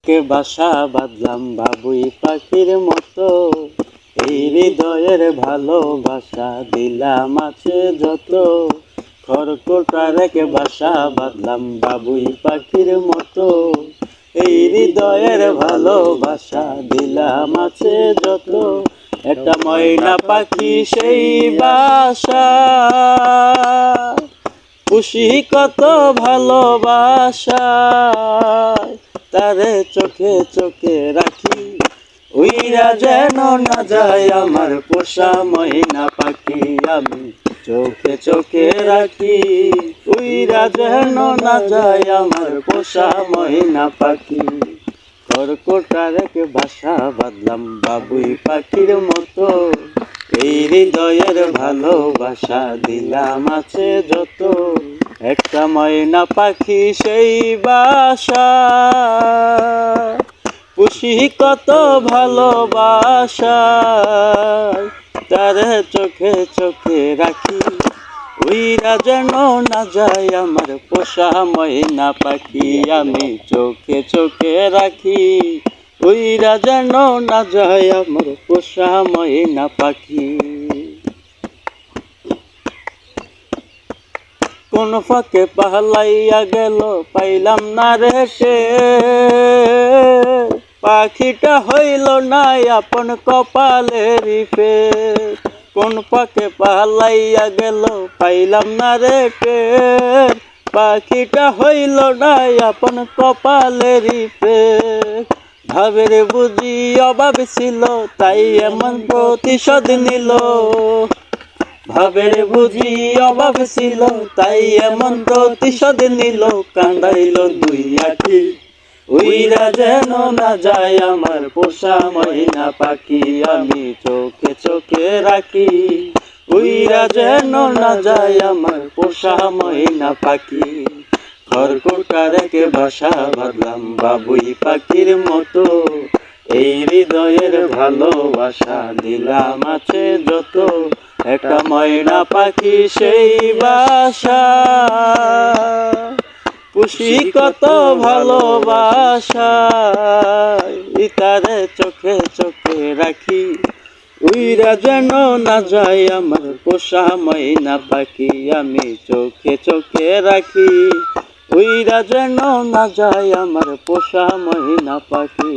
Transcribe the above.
কে বাসা বাঁধলাম বাবুই পাখির মতো, এই হৃদয়ের ভালোবাসা দিলাম আছে যত। খড়কুটার কে বাসা বাঁধলাম বাবুই পাখির মতো, এই হৃদয়ের ভালোবাসা দিলাম আছে যত। একটা ময়না পাখি সেই বাসা, খুশি কত ভালোবাসা, তারে চোখে চোখে রাখি, উইরা যেন না যায় আমার পোষা ময়না পাখি। আমি চোখে চোখে রাখি, উইরা যেন না যায় আমার পোষা ময়না পাখি। খড়কুটার কে বাসা বাঁধলাম বাবুই পাখির মতো, এই হৃদয়ের ভালোবাসা দিলাম আছে যত। একটা ময়না পাখি সেই বাসা, খুশি কত ভালোবাসা, তারে চোখে চোখে রাখি, উইরা যেন না যায় আমার পোষা ময়না পাখি। আমি চোখে চোখে রাখি, উইরা যেন না যায় আমার পোষা ময়না পাখি। কোন ফাঁকে পালাইয়া গেল পাইলাম না রে সে, পাখিটা হইল না আপন কপালের ফের। কোন ফাঁকে পালাইয়া গেল পাইলাম না রে টের, পাখিটা হইল না আপন কপালের ফের। ভাবের বুঝি অভাব ছিল তাই এমন প্রতিশোধ নিল, ভাবের বুঝি অভাব ছিল তাই এমন প্রতিশোধ নিল। কান্দাইল দুই আখি, উইরা যেন না যায় আমার পোষা ময়না পাখি। আমি চোখে চোখে রাখি, উইরা যেন না যায় আমার পোষা ময়না পাখি। খড়কুটার কে বাসা বাঁধলাম বাবুই পাখির মতো, এই হৃদয়ের ভালোবাসা দিলাম আছে যত। একটা ময়না পাখি সেই বাসা, খুশি কত ভালোবাসা, তারে চোখে চোখে রাখি, উইরা যেন না যায় আমার পোষা ময়না পাখি। আমি চোখে চোখে রাখি, উইরা যেন না যায় আমার পোষা ময়না পাখি।